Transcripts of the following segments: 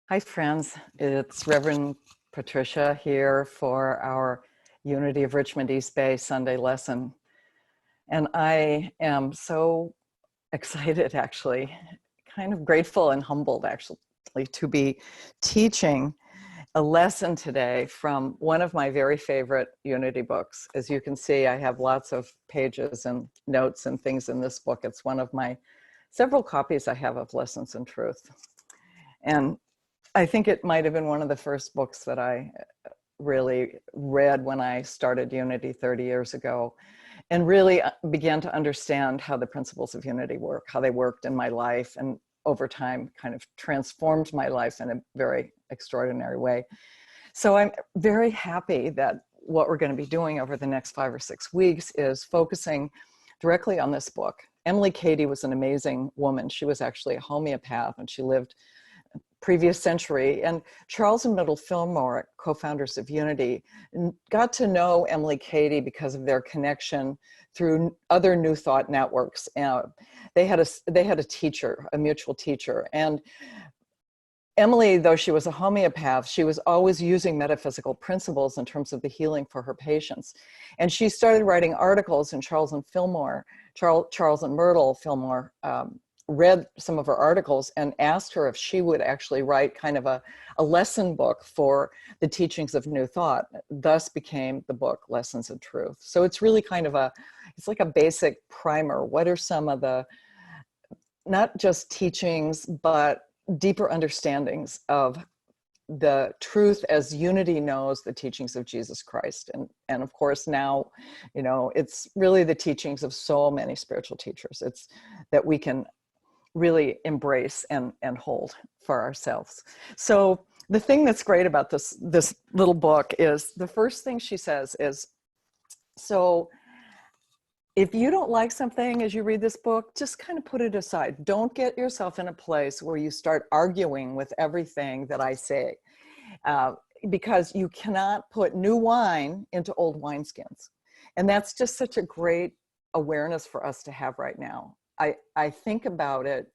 Hi, friends. It's Reverend Patricia here for our Unity of Richmond East Bay Sunday lesson. And I am so excited, actually, kind of grateful and humbled, actually, to be teaching a lesson today from one of my very favorite Unity books. As you can see, I have lots of pages and notes and things in this book. It's one of my several copies I have of Lessons in Truth. And I think it might have been one of the first books that I really read when I started Unity 30 years ago, and really began to understand how the principles of Unity work, how they worked in my life, and over time kind of transformed my life in a very extraordinary way. So I'm very happy that what we're going to be doing over the next 5 or 6 weeks is focusing directly on this book. Emily Cady was an amazing woman. She was actually a homeopath, and she lived previous century. And Charles and Myrtle Fillmore, co-founders of Unity, got to know Emily Cady because of their connection through other New Thought networks. They had a teacher, a mutual teacher. And Emily, though she was a homeopath, she was always using metaphysical principles in terms of the healing for her patients. And she started writing articles, and Charles and Myrtle Fillmore read some of her articles and asked her if she would actually write kind of a lesson book for the teachings of New Thought. Thus became the book Lessons in Truth. So it's really kind of it's like a basic primer. What are some of the, not just teachings, but deeper understandings of the truth as Unity knows the teachings of Jesus Christ. And of course now, it's really the teachings of so many spiritual teachers. It's that we can really embrace and hold for ourselves. So the thing that's great about this little book is the first thing she says is, so if you don't like something as you read this book, just kind of put it aside. Don't get yourself in a place where you start arguing with everything that I say, because you cannot put new wine into old wineskins. And that's just such a great awareness for us to have right now. I think about it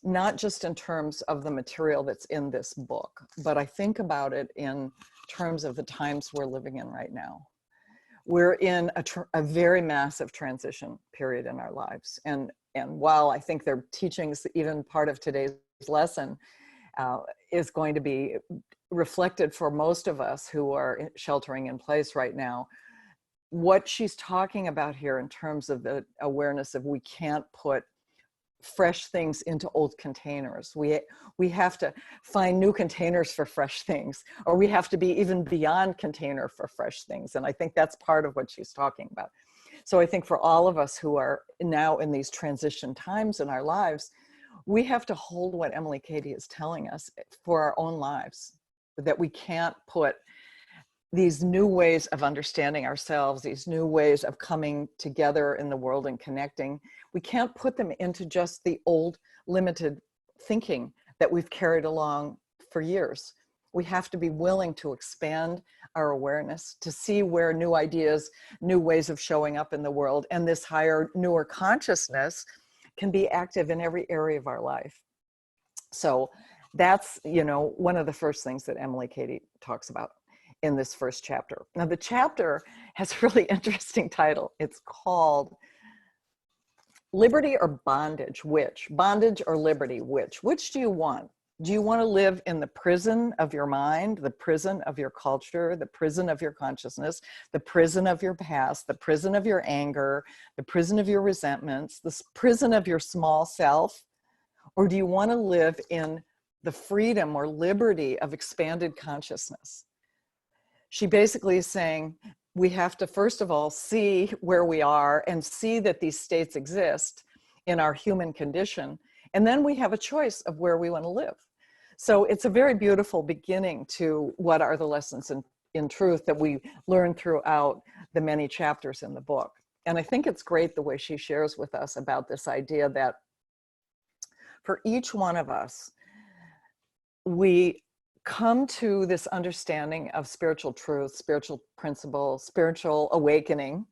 not just in terms of the material that's in this book, but I think about it in terms of the times we're living in right now. We're in a very massive transition period in our lives. And while I think their teachings, even part of today's lesson, is going to be reflected for most of us who are sheltering in place right now, what she's talking about here in terms of the awareness of we can't put fresh things into old containers. We have to find new containers for fresh things, or we have to be even beyond container for fresh things. And I think that's part of what she's talking about. So I think for all of us who are now in these transition times in our lives, we have to hold what Emily Cady is telling us for our own lives, that we can't put these new ways of understanding ourselves, these new ways of coming together in the world and connecting, we can't put them into just the old limited thinking that we've carried along for years. We have to be willing to expand our awareness, to see where new ideas, new ways of showing up in the world, and this higher, newer consciousness can be active in every area of our life. So that's, one of the first things that Emily Cady talks about in this first chapter. Now the chapter has a really interesting title. It's called Liberty or Bondage, which? Bondage or liberty, which? Which do you want? Do you want to live in the prison of your mind, the prison of your culture, the prison of your consciousness, the prison of your past, the prison of your anger, the prison of your resentments, the prison of your small self? Or do you want to live in the freedom or liberty of expanded consciousness? She basically is saying we have to, first of all, see where we are and see that these states exist in our human condition. And then we have a choice of where we want to live. So it's a very beautiful beginning to what are the lessons in truth that we learn throughout the many chapters in the book. And I think it's great the way she shares with us about this idea that for each one of us, we come to this understanding of spiritual truth, spiritual principle, spiritual awakening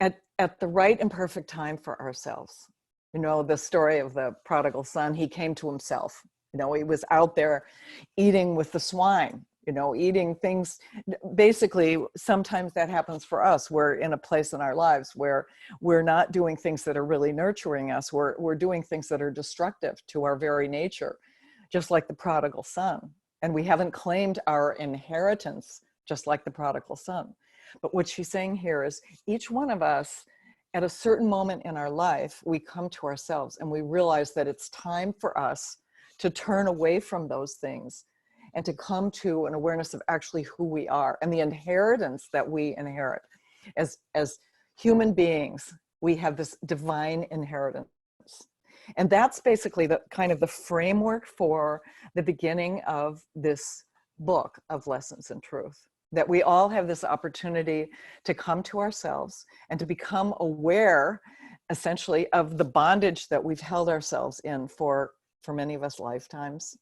at the right and perfect time for ourselves. The story of the prodigal son, he came to himself. You know, he was out there eating with the swine, you know, eating things. Basically, sometimes that happens for us. We're in a place in our lives where we're not doing things that are really nurturing us. We're doing things that are destructive to our very nature, just like the prodigal son. And we haven't claimed our inheritance, just like the prodigal son. But what she's saying here is each one of us, at a certain moment in our life, we come to ourselves and we realize that it's time for us to turn away from those things and to come to an awareness of actually who we are and the inheritance that we inherit. As human beings, we have this divine inheritance. And that's basically the kind of the framework for the beginning of this book of Lessons in Truth. That we all have this opportunity to come to ourselves and to become aware, essentially, of the bondage that we've held ourselves in for many of us lifetimes.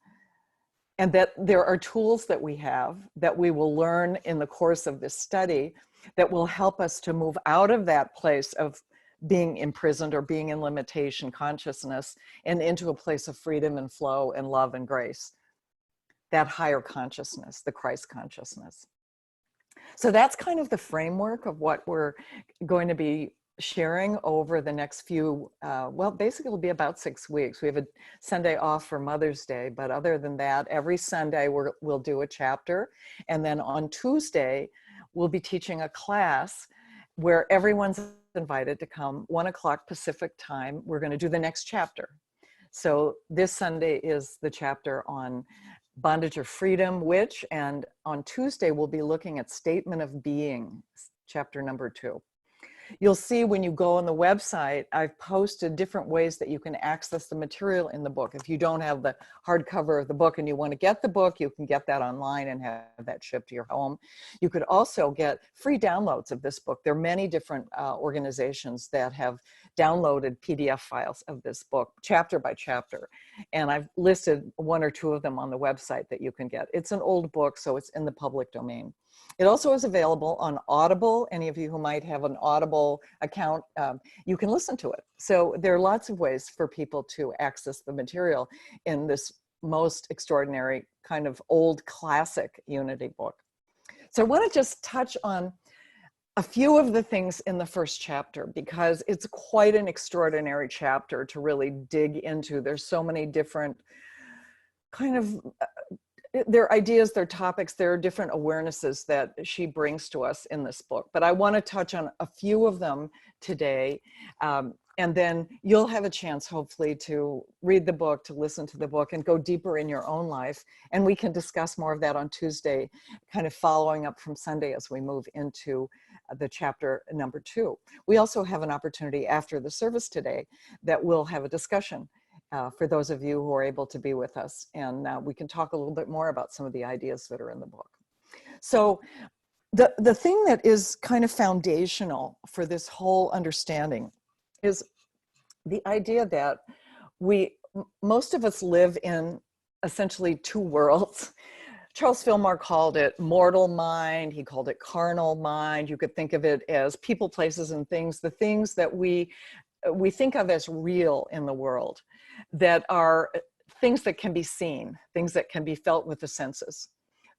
And that there are tools that we have that we will learn in the course of this study that will help us to move out of that place of being imprisoned or being in limitation consciousness and into a place of freedom and flow and love and grace. That higher consciousness, the Christ consciousness. So that's kind of the framework of what we're going to be sharing over the next few, well, basically it'll be about 6 weeks. We have a Sunday off for Mother's Day, but other than that, every Sunday we'll do a chapter. And then on Tuesday, we'll be teaching a class where everyone's invited to come, 1 o'clock Pacific time. We're going to do the next chapter. So this Sunday is the chapter on Bondage or Freedom, and on Tuesday, we'll be looking at Statement of Being, chapter number 2. You'll see when you go on the website, I've posted different ways that you can access the material in the book. If you don't have the hardcover of the book and you want to get the book, you can get that online and have that shipped to your home. You could also get free downloads of this book. There are many different organizations that have downloaded PDF files of this book, chapter by chapter. And I've listed 1 or 2 of them on the website that you can get. It's an old book, so it's in the public domain. It also is available on Audible. Any of you who might have an Audible account, you can listen to it. So there are lots of ways for people to access the material in this most extraordinary kind of old classic Unity book. So I want to just touch on a few of the things in the first chapter because it's quite an extraordinary chapter to really dig into. There's so many different kind of there are ideas, there are topics, there are different awarenesses that she brings to us in this book. But I want to touch on a few of them today. And then you'll have a chance, hopefully, to read the book, to listen to the book, and go deeper in your own life. And we can discuss more of that on Tuesday, kind of following up from Sunday as we move into the chapter number 2. We also have an opportunity after the service today that we'll have a discussion for those of you who are able to be with us. And we can talk a little bit more about some of the ideas that are in the book. So the thing that is kind of foundational for this whole understanding is the idea that most of us live in essentially 2 worlds. Charles Fillmore called it mortal mind. He called it carnal mind. You could think of it as people, places, and things, the things that we think of as real in the world, that are things that can be seen, things that can be felt with the senses.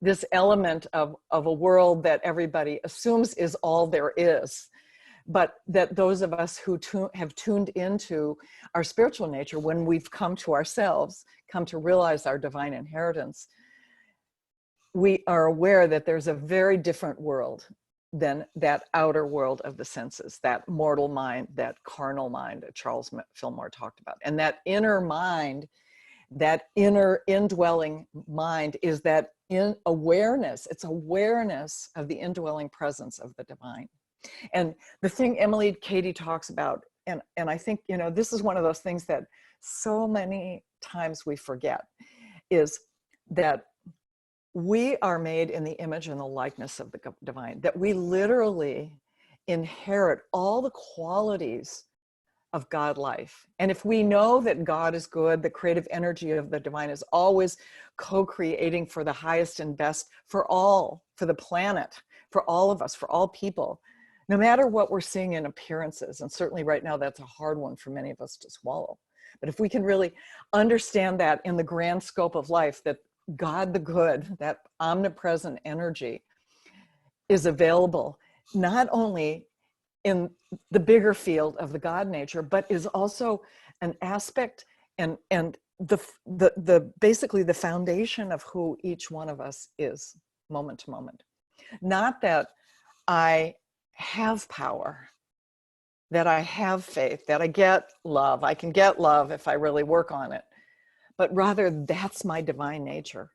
This element of a world that everybody assumes is all there is, but that those of us who have tuned into our spiritual nature, when we've come to ourselves, come to realize our divine inheritance, we are aware that there's a very different world than that outer world of the senses, that mortal mind, that carnal mind that Charles Fillmore talked about. And that inner mind, that inner indwelling mind is that awareness. It's awareness of the indwelling presence of the divine. And the thing Emily Cady talks about, and I think, you know, this is one of those things that so many times we forget, is that we are made in the image and the likeness of the divine, that we literally inherit all the qualities of God life. And if we know that God is good, the creative energy of the divine is always co-creating for the highest and best for all, for the planet, for all of us, for all people, no matter what we're seeing in appearances. And certainly right now, that's a hard one for many of us to swallow. But if we can really understand that in the grand scope of life, that God the good, that omnipresent energy is available, not only in the bigger field of the God nature, but is also an aspect and the basically the foundation of who each one of us is moment to moment. Not that I have power, that I have faith, that I get love. I can get love if I really work on it, but rather that's my divine nature.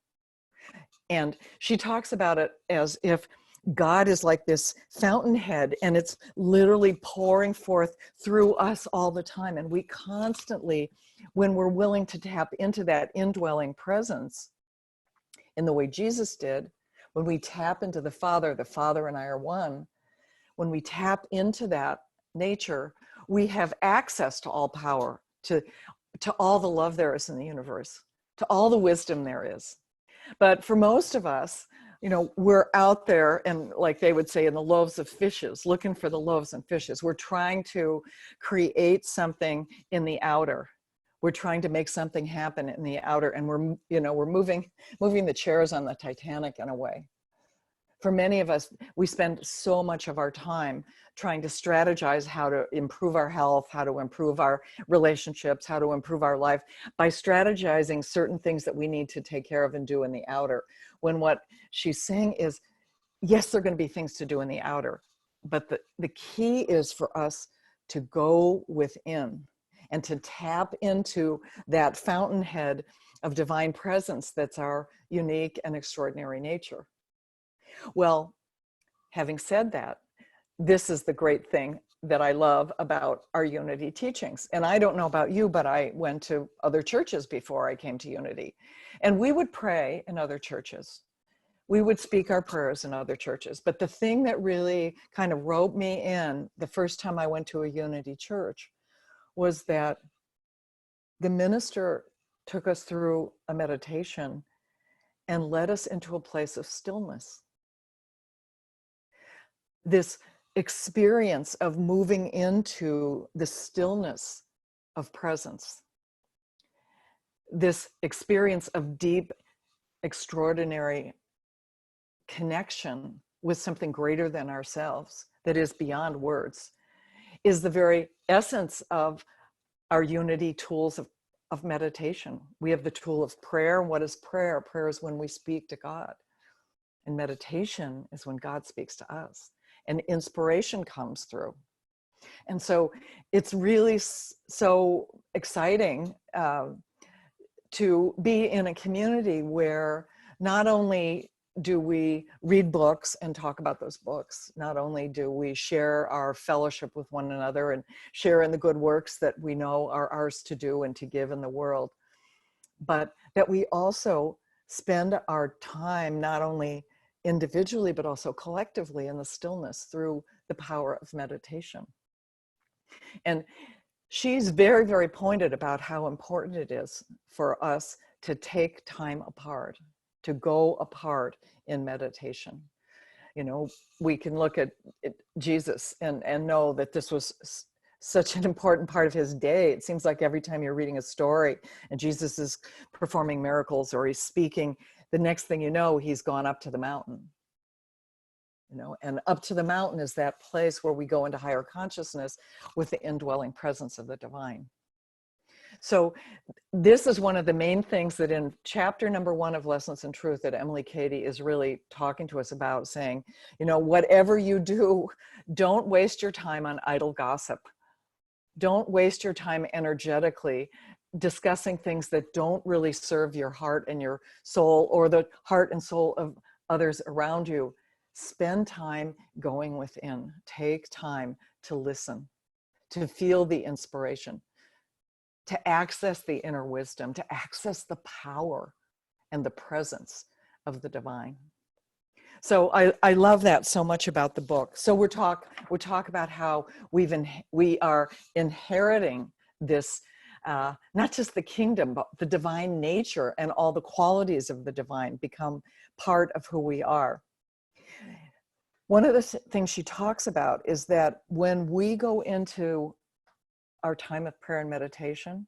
And she talks about it as if God is like this fountainhead and it's literally pouring forth through us all the time. And we constantly, when we're willing to tap into that indwelling presence in the way Jesus did, when we tap into the Father and I are one, when we tap into that nature, we have access to all power, to all the love there is in the universe, to all the wisdom there is. But for most of us, you know, we're out there and, like they would say, in the loaves of fishes, looking for the loaves and fishes. We're trying to create something in the outer. We're trying to make something happen in the outer, and we're moving the chairs on the Titanic in a way. For many of us, we spend so much of our time trying to strategize how to improve our health, how to improve our relationships, how to improve our life by strategizing certain things that we need to take care of and do in the outer. When what she's saying is, yes, there are going to be things to do in the outer, but the key is for us to go within and to tap into that fountainhead of divine presence that's our unique and extraordinary nature. Well, having said that, this is the great thing that I love about our Unity teachings. And I don't know about you, but I went to other churches before I came to Unity. And we would pray in other churches. We would speak our prayers in other churches. But the thing that really kind of roped me in the first time I went to a Unity church was that the minister took us through a meditation and led us into a place of stillness. This experience of moving into the stillness of presence, this experience of deep, extraordinary connection with something greater than ourselves that is beyond words, is the very essence of our Unity tools of meditation. We have the tool of prayer. What is prayer? Prayer is when we speak to God. And meditation is when God speaks to us. And inspiration comes through. And so it's really so exciting to be in a community where not only do we read books and talk about those books, not only do we share our fellowship with one another and share in the good works that we know are ours to do and to give in the world, but that we also spend our time not only individually, but also collectively in the stillness through the power of meditation. And she's very, very pointed about how important it is for us to take time apart, to go apart in meditation. You know, we can look at Jesus and know that this was such an important part of his day. It seems like every time you're reading a story and Jesus is performing miracles or he's speaking, the next thing you know, he's gone up to the mountain. You know, and up to the mountain is that place where we go into higher consciousness with the indwelling presence of the divine. So this is one of the main things that in chapter number 1 of Lessons in Truth that Emily Cady is really talking to us about, saying, you know, whatever you do, don't waste your time on idle gossip. Don't waste your time energetically discussing things that don't really serve your heart and your soul or the heart and soul of others around you. Spend time going within. Take time to listen, to feel the inspiration, to access the inner wisdom, to access the power and the presence of the divine. So I love that so much about the book. So we'll talk about how we are inheriting this, not just the kingdom, but the divine nature and all the qualities of the divine become part of who we are. One of the things she talks about is that when we go into our time of prayer and meditation,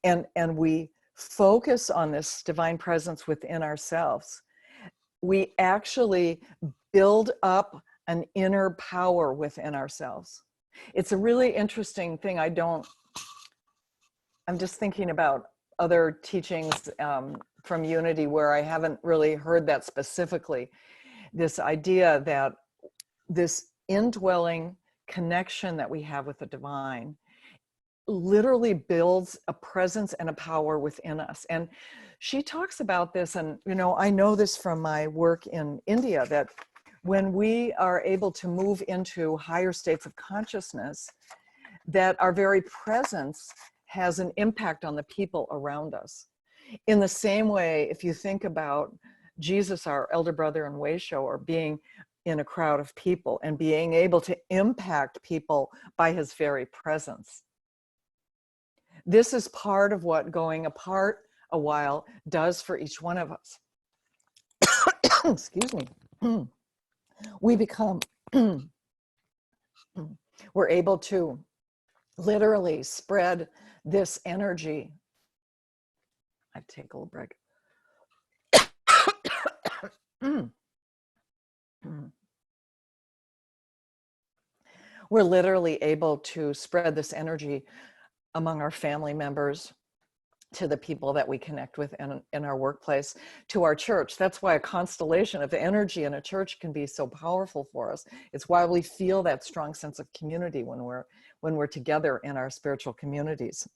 and we focus on this divine presence within ourselves, we actually build up an inner power within ourselves. It's a really interesting thing. I'm just thinking about other teachings from Unity where I haven't really heard that specifically. This idea that this indwelling connection that we have with the divine literally builds a presence and a power within us. And she talks about this, and I know this from my work in India, that when we are able to move into higher states of consciousness, that our very presence has an impact on the people around us. In the same way, if you think about Jesus, our elder brother and way shower, being in a crowd of people and being able to impact people by his very presence. This is part of what going apart a while does for each one of us. Excuse me. We become, we're able to literally spread this energy. I take a little break. We're literally able to spread this energy among our family members, to the people that we connect with in our workplace, to our church. That's why a constellation of energy in a church can be so powerful for us. It's why we feel that strong sense of community when we're together in our spiritual communities.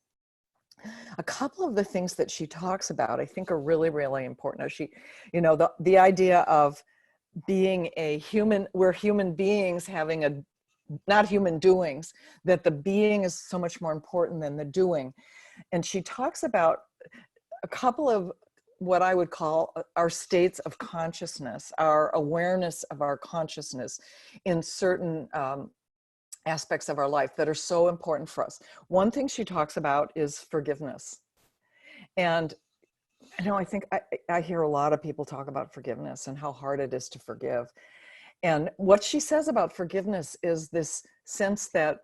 A couple of the things that she talks about, I think, are really, really important. She, the idea of being a human, we're human beings having not human doings, that the being is so much more important than the doing. And she talks about a couple of what I would call our states of consciousness, our awareness of our consciousness in certain aspects of our life that are so important for us. One thing she talks about is forgiveness. And I think I hear a lot of people talk about forgiveness and how hard it is to forgive. And what she says about forgiveness is this sense that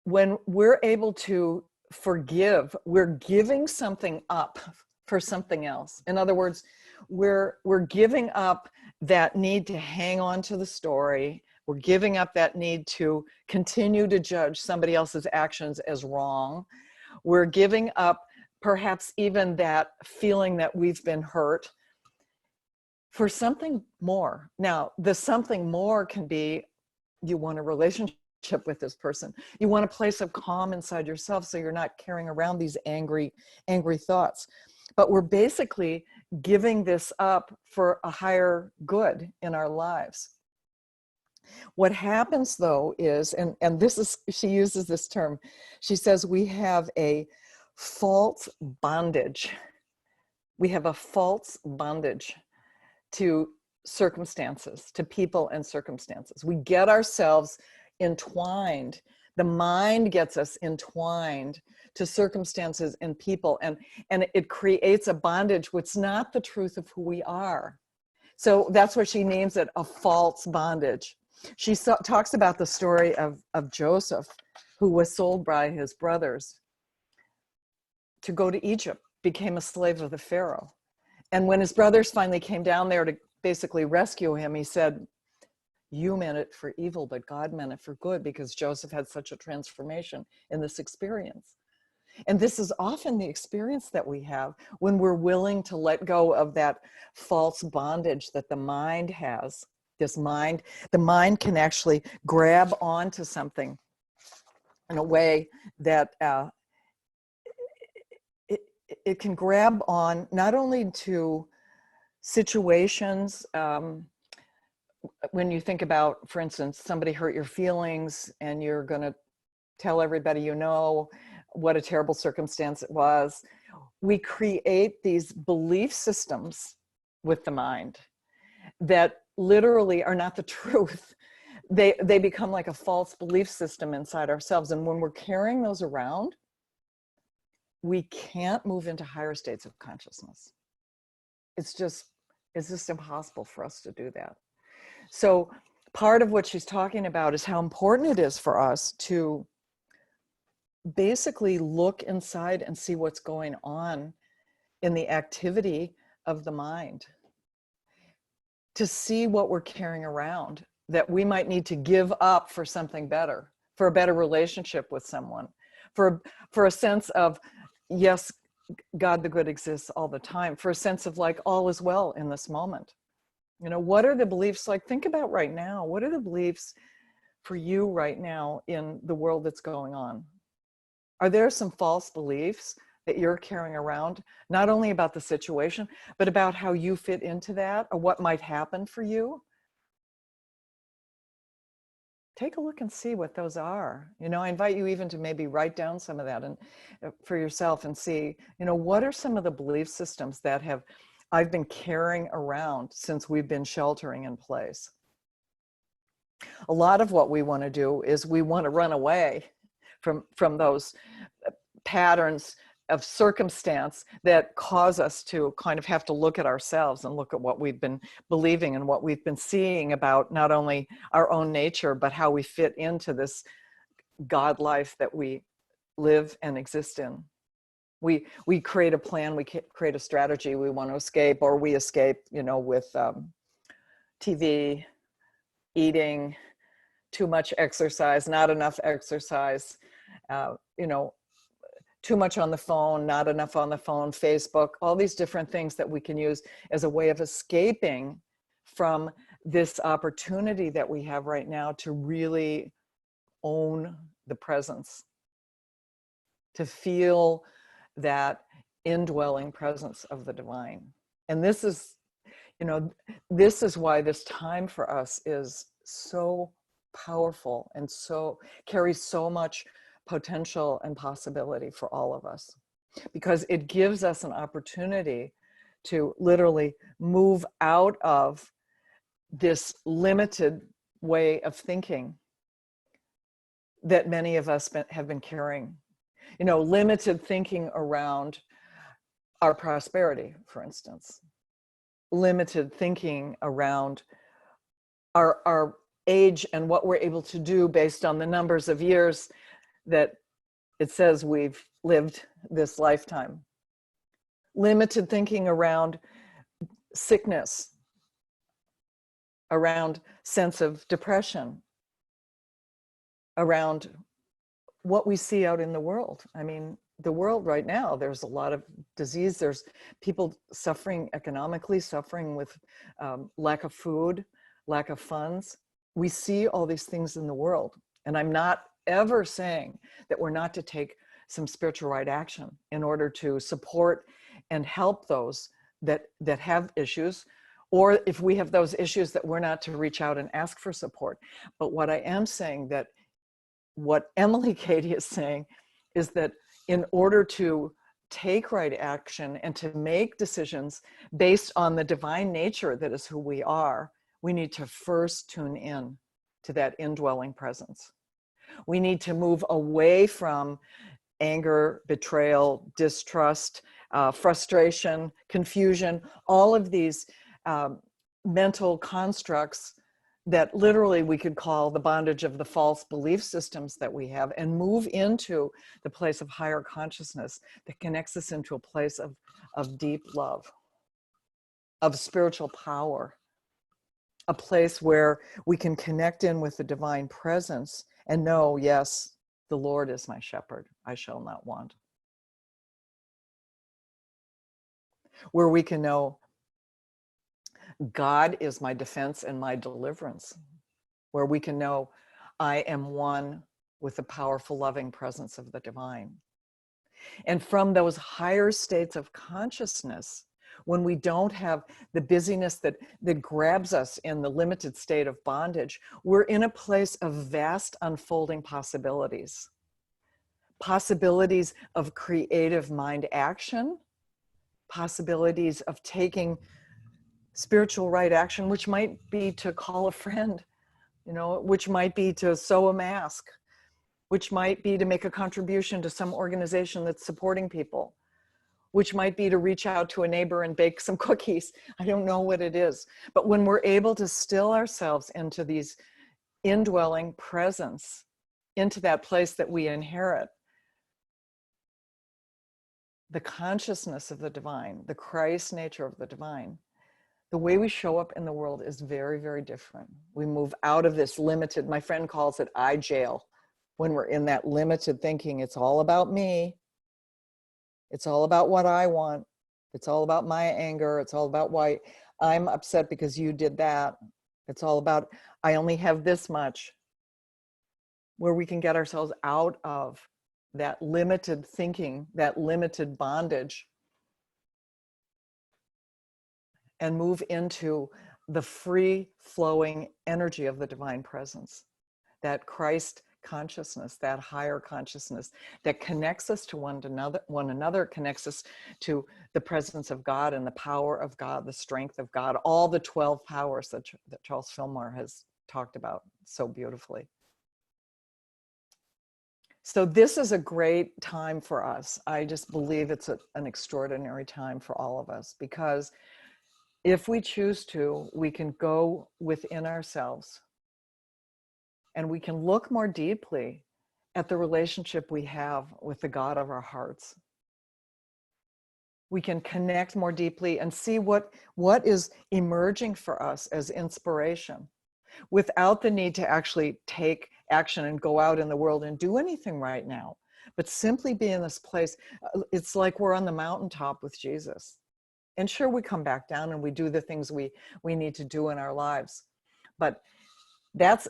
when we're able to forgive, we're giving something up for something else. In other words, we're giving up that need to hang on to the story. We're giving up that need to continue to judge somebody else's actions as wrong. We're giving up perhaps even that feeling that we've been hurt for something more. Now, the something more can be you want a relationship with this person. You want a place of calm inside yourself so you're not carrying around these angry thoughts. But we're basically giving this up for a higher good in our lives. What happens though is, and this is, she uses this term, she says we have a false bondage. We have a false bondage to circumstances, to people and circumstances. We get ourselves entwined. The mind gets us entwined to circumstances and people, and it creates a bondage which is not the truth of who we are. So that's what she names it, a false bondage. She talks about the story of Joseph, who was sold by his brothers to go to Egypt, became a slave of the Pharaoh. And when his brothers finally came down there to basically rescue him, he said, you meant it for evil, but God meant it for good, because Joseph had such a transformation in this experience. And this is often the experience that we have when we're willing to let go of that false bondage that the mind has. The mind can actually grab onto something in a way that it can grab on not only to situations, when you think about, for instance, somebody hurt your feelings and you're going to tell everybody you know what a terrible circumstance it was. We create these belief systems with the mind that literally are not the truth. They become like a false belief system inside ourselves. And when we're carrying those around, we can't move into higher states of consciousness. It's just impossible for us to do that. So part of what she's talking about is how important it is for us to basically look inside and see what's going on in the activity of the mind, to see what we're carrying around that we might need to give up for something better, for a better relationship with someone, for a sense of, yes, God the good exists all the time, for a sense of like all is well in this moment. You know, what are the beliefs, like think about right now, what are the beliefs for you right now in the world that's going on? Are there some false beliefs that you're carrying around, not only about the situation, but about how you fit into that or what might happen for you? Take a look and see what those are. You know, I invite you even to maybe write down some of that and for yourself and see, you know, what are some of the belief systems that I've been carrying around since we've been sheltering in place. A lot of what we want to do is we want to run away from those patterns of circumstance that cause us to kind of have to look at ourselves and look at what we've been believing and what we've been seeing about not only our own nature, but how we fit into this God life that we live and exist in. We create a plan, we create a strategy, we want to escape, or we escape, you know, with TV, eating, too much exercise, not enough exercise, you know, too much on the phone, not enough on the phone, Facebook, all these different things that we can use as a way of escaping from this opportunity that we have right now to really own the presence, to feel that indwelling presence of the divine. And this is, you know, this is why this time for us is so powerful and so carries so much potential and possibility for all of us, because it gives us an opportunity to literally move out of this limited way of thinking that many of us have been carrying. You know, limited thinking around our prosperity, for instance, limited thinking around our age and what we're able to do based on the numbers of years that it says we've lived this lifetime. Limited thinking around sickness, around sense of depression, around what we see out in the world. I mean, the world right now, there's a lot of disease. There's people suffering economically, suffering with lack of food, lack of funds. We see all these things in the world. And I'm not ever saying that we're not to take some spiritual right action in order to support and help those that have issues, or if we have those issues that we're not to reach out and ask for support. But what I am saying, that what Emily Cady is saying, is that in order to take right action and to make decisions based on the divine nature that is who we are, we need to first tune in to that indwelling presence. We need to move away from anger, betrayal, distrust, frustration, confusion, all of these mental constructs that literally we could call the bondage of the false belief systems that we have, and move into the place of higher consciousness that connects us into a place of deep love, of spiritual power, a place where we can connect in with the divine presence and know, yes, the Lord is my shepherd, I shall not want. Where we can know God is my defense and my deliverance. Where we can know I am one with the powerful, loving presence of the divine. And from those higher states of consciousness, when we don't have the busyness that grabs us in the limited state of bondage, we're in a place of vast unfolding possibilities. Possibilities of creative mind action, possibilities of taking spiritual right action, which might be to call a friend, you know, which might be to sew a mask, which might be to make a contribution to some organization that's supporting people, which might be to reach out to a neighbor and bake some cookies. I don't know what it is. But when we're able to still ourselves into these indwelling presence, into that place that we inherit, the consciousness of the divine, the Christ nature of the divine, the way we show up in the world is very, very different. We move out of this limited, my friend calls it I jail, when we're in that limited thinking. It's all about me. It's all about what I want. It's all about my anger. It's all about why I'm upset because you did that. It's all about, I only have this much. Where we can get ourselves out of that limited thinking, that limited bondage, and move into the free flowing energy of the divine presence, that Christ consciousness, that higher consciousness that connects us to one another, connects us to the presence of God and the power of God, the strength of God, all the 12 powers that Charles Fillmore has talked about so beautifully. So this is a great time for us. I just believe it's an extraordinary time for all of us, because if we choose to, we can go within ourselves and we can look more deeply at the relationship we have with the God of our hearts. We can connect more deeply and see what is emerging for us as inspiration, without the need to actually take action and go out in the world and do anything right now, but simply be in this place. It's like we're on the mountaintop with Jesus. And sure, we come back down and we do the things we need to do in our lives. But that's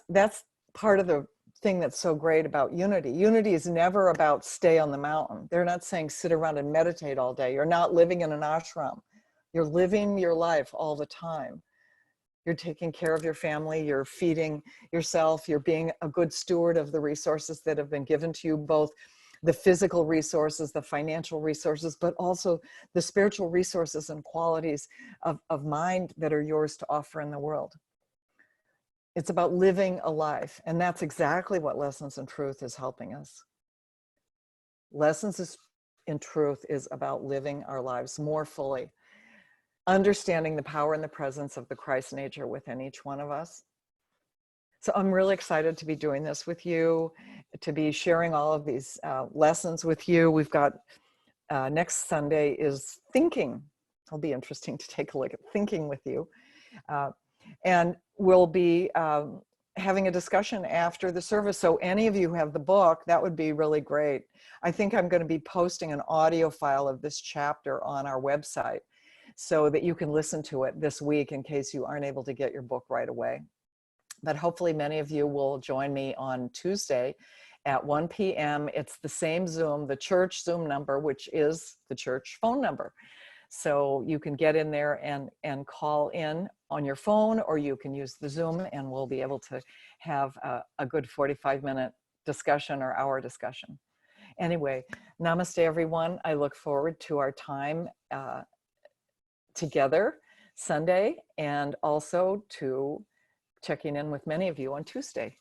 part of the thing that's so great about unity. Unity is never about stay on the mountain. They're not saying sit around and meditate all day. You're not living in an ashram. You're living your life all the time. You're taking care of your family, you're feeding yourself, you're being a good steward of the resources that have been given to you, both the physical resources, the financial resources, but also the spiritual resources and qualities of mind that are yours to offer in the world. It's about living a life, and that's exactly what Lessons in Truth is helping us. Lessons in Truth is about living our lives more fully, understanding the power and the presence of the Christ nature within each one of us. So I'm really excited to be doing this with you, to be sharing all of these lessons with you. We've got next Sunday is thinking. It'll be interesting to take a look at thinking with you. And we'll be having a discussion after the service. So any of you who have the book, that would be really great. I think I'm going to be posting an audio file of this chapter on our website so that you can listen to it this week in case you aren't able to get your book right away. But hopefully many of you will join me on Tuesday at 1 p.m. It's the same Zoom, the church Zoom number, which is the church phone number. So you can get in there and call in on your phone, or you can use the Zoom, and we'll be able to have a good 45-minute discussion or hour discussion. Anyway, namaste, everyone. I look forward to our time together Sunday, and also to checking in with many of you on Tuesday.